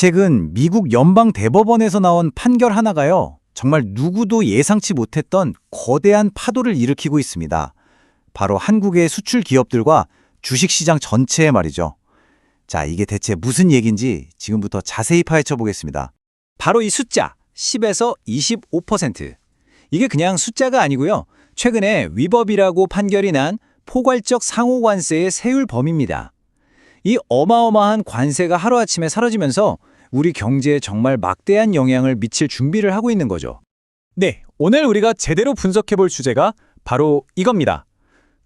최근 미국 연방대법원에서 나온 판결 하나가요. 정말 누구도 예상치 못했던 거대한 파도를 일으키고 있습니다. 바로 한국의 수출 기업들과 주식시장 전체에 말이죠. 자, 이게 대체 무슨 얘기인지 지금부터 자세히 파헤쳐 보겠습니다. 바로 이 숫자, 10에서 25%. 이게 그냥 숫자가 아니고요. 최근에 위법이라고 판결이 난 포괄적 상호관세의 세율 범위입니다. 이 어마어마한 관세가 하루아침에 사라지면서 우리 경제에 정말 막대한 영향을 미칠 준비를 하고 있는 거죠. 네, 오늘 우리가 제대로 분석해볼 주제가 바로 이겁니다.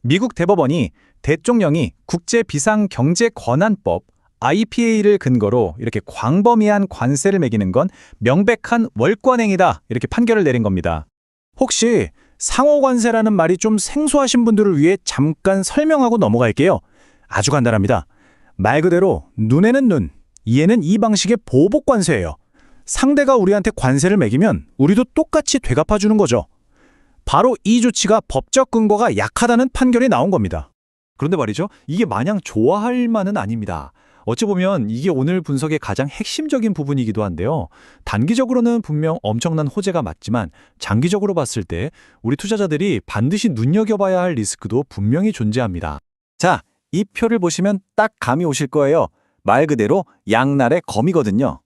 미국 대법원이 대통령이 국제비상경제권한법 IPA를 근거로 이렇게 광범위한 관세를 매기는 건 명백한 월권행위다 이렇게 판결을 내린 겁니다. 혹시 상호관세라는 말이 좀 생소하신 분들을 위해 잠깐 설명하고 넘어갈게요. 아주 간단합니다. 말 그대로 눈에는 눈, 이에는 이 방식의 보복관세예요. 상대가 우리한테 관세를 매기면 우리도 똑같이 되갚아주는 거죠. 바로 이 조치가 법적 근거가 약하다는 판결이 나온 겁니다. 그런데 말이죠. 이게 마냥 좋아할 만은 아닙니다. 어찌 보면 이게 오늘 분석의 가장 핵심적인 부분이기도 한데요. 단기적으로는 분명 엄청난 호재가 맞지만 장기적으로 봤을 때 우리 투자자들이 반드시 눈여겨봐야 할 리스크도 분명히 존재합니다. 자, 이 표를 보시면 딱 감이 오실 거예요. 말 그대로 양날의 검이거든요.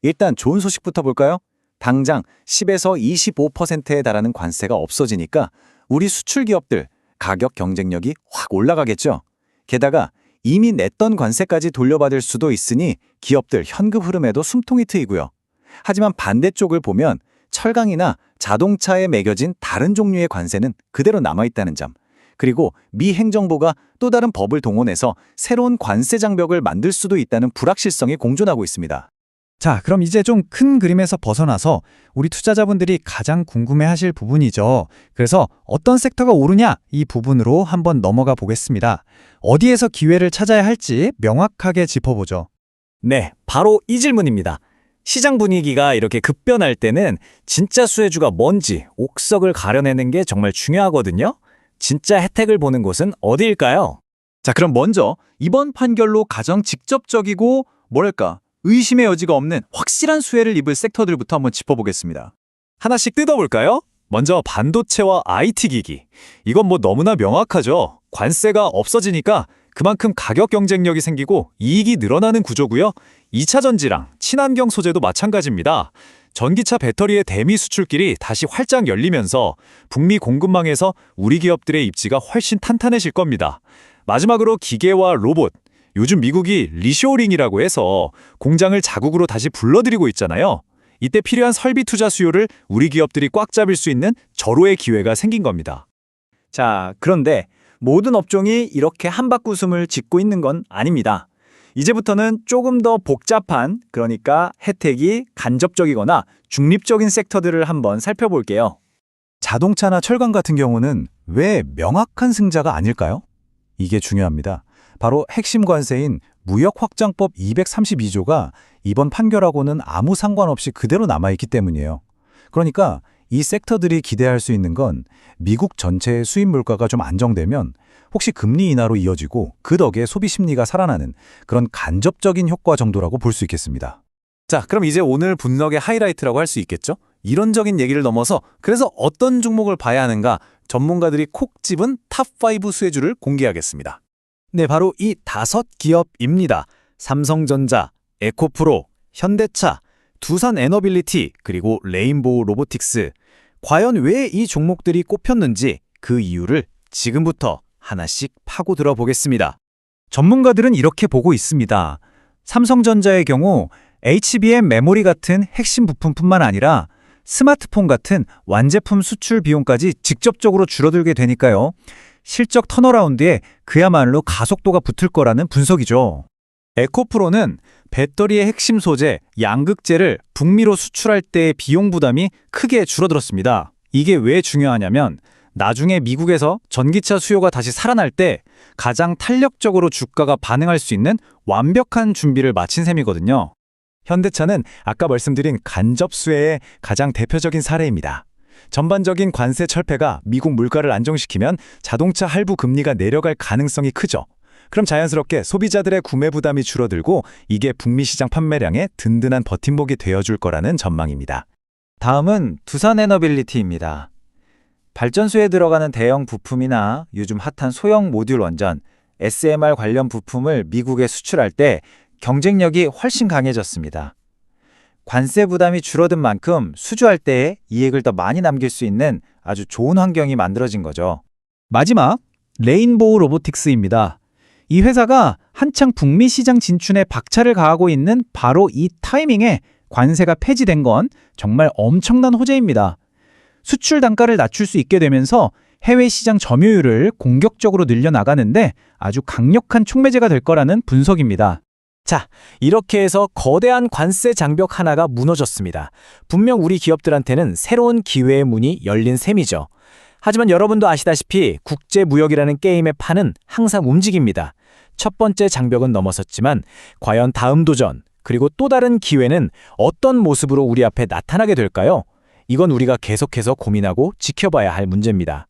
일단 좋은 소식부터 볼까요? 당장 10에서 25%에 달하는 관세가 없어지니까 우리 수출 기업들 가격 경쟁력이 확 올라가겠죠. 게다가 이미 냈던 관세까지 돌려받을 수도 있으니 기업들 현금 흐름에도 숨통이 트이고요. 하지만 반대쪽을 보면 철강이나 자동차에 매겨진 다른 종류의 관세는 그대로 남아있다는 점. 그리고 미 행정부가 또 다른 법을 동원해서 새로운 관세 장벽을 만들 수도 있다는 불확실성이 공존하고 있습니다. 자, 그럼 이제 좀 큰 그림에서 벗어나서 우리 투자자분들이 가장 궁금해하실 부분이죠. 그래서 어떤 섹터가 오르냐 이 부분으로 한번 넘어가 보겠습니다. 어디에서 기회를 찾아야 할지 명확하게 짚어보죠. 네, 바로 이 질문입니다. 시장 분위기가 이렇게 급변할 때는 진짜 수혜주가 뭔지 옥석을 가려내는 게 정말 중요하거든요. 진짜 혜택을 보는 곳은 어디일까요? 자, 그럼 먼저 이번 판결로 가장 직접적이고 뭐랄까 의심의 여지가 없는 확실한 수혜를 입을 섹터들부터 한번 짚어보겠습니다. 하나씩 뜯어볼까요? 먼저 반도체와 IT 기기. 이건 뭐 너무나 명확하죠. 관세가 없어지니까 그만큼 가격 경쟁력이 생기고 이익이 늘어나는 구조고요. 2차 전지랑 친환경 소재도 마찬가지입니다. 전기차 배터리의 대미 수출길이 다시 활짝 열리면서 북미 공급망에서 우리 기업들의 입지가 훨씬 탄탄해질 겁니다. 마지막으로 기계와 로봇. 요즘 미국이 리쇼어링이라고 해서 공장을 자국으로 다시 불러들이고 있잖아요. 이때 필요한 설비 투자 수요를 우리 기업들이 꽉 잡을 수 있는 절호의 기회가 생긴 겁니다. 자, 그런데 모든 업종이 이렇게 한바구음을 짓고 있는 건 아닙니다. 이제부터는 조금 더 복잡한, 그러니까 혜택이 간접적이거나 중립적인 섹터들을 한번 살펴볼게요. 자동차나 철강 같은 경우는 왜 명확한 승자가 아닐까요? 이게 중요합니다. 바로 핵심 관세인 무역확장법 232조가 이번 판결하고는 아무 상관없이 그대로 남아있기 때문이에요. 그러니까 이 섹터들이 기대할 수 있는 건 미국 전체의 수입 물가가 좀 안정되면 혹시 금리 인하로 이어지고 그 덕에 소비 심리가 살아나는 그런 간접적인 효과 정도라고 볼 수 있겠습니다. 자, 그럼 이제 오늘 분석의 하이라이트라고 할 수 있겠죠? 이론적인 얘기를 넘어서 그래서 어떤 종목을 봐야 하는가 전문가들이 콕 집은 탑5 수혜주를 공개하겠습니다. 네, 바로 이 5기업입니다. 삼성전자, 에코프로, 현대차, 두산에너빌리티, 그리고 레인보우 로보틱스. 과연 왜 이 종목들이 꼽혔는지 그 이유를 지금부터 하나씩 파고 들어보겠습니다. 전문가들은 이렇게 보고 있습니다. 삼성전자의 경우 HBM 메모리 같은 핵심 부품뿐만 아니라 스마트폰 같은 완제품 수출 비용까지 직접적으로 줄어들게 되니까요. 실적 턴어라운드에 그야말로 가속도가 붙을 거라는 분석이죠. 에코프로는 배터리의 핵심 소재 양극재를 북미로 수출할 때의 비용 부담이 크게 줄어들었습니다. 이게 왜 중요하냐면 나중에 미국에서 전기차 수요가 다시 살아날 때 가장 탄력적으로 주가가 반응할 수 있는 완벽한 준비를 마친 셈이거든요. 현대차는 아까 말씀드린 간접 수혜의 가장 대표적인 사례입니다. 전반적인 관세 철폐가 미국 물가를 안정시키면 자동차 할부 금리가 내려갈 가능성이 크죠. 그럼 자연스럽게 소비자들의 구매 부담이 줄어들고 이게 북미 시장 판매량에 든든한 버팀목이 되어줄 거라는 전망입니다. 다음은 두산에너빌리티입니다. 발전소에 들어가는 대형 부품이나 요즘 핫한 소형 모듈 원전, SMR 관련 부품을 미국에 수출할 때 경쟁력이 훨씬 강해졌습니다. 관세 부담이 줄어든 만큼 수주할 때에 이익을 더 많이 남길 수 있는 아주 좋은 환경이 만들어진 거죠. 마지막, 레인보우 로보틱스입니다. 이 회사가 한창 북미 시장 진출에 박차를 가하고 있는 바로 이 타이밍에 관세가 폐지된 건 정말 엄청난 호재입니다. 수출 단가를 낮출 수 있게 되면서 해외 시장 점유율을 공격적으로 늘려나가는데 아주 강력한 촉매제가 될 거라는 분석입니다. 자, 이렇게 해서 거대한 관세 장벽 하나가 무너졌습니다. 분명 우리 기업들한테는 새로운 기회의 문이 열린 셈이죠. 하지만 여러분도 아시다시피 국제무역이라는 게임의 판은 항상 움직입니다. 첫 번째 장벽은 넘어섰지만 과연 다음 도전, 그리고 또 다른 기회는 어떤 모습으로 우리 앞에 나타나게 될까요? 이건 우리가 계속해서 고민하고 지켜봐야 할 문제입니다.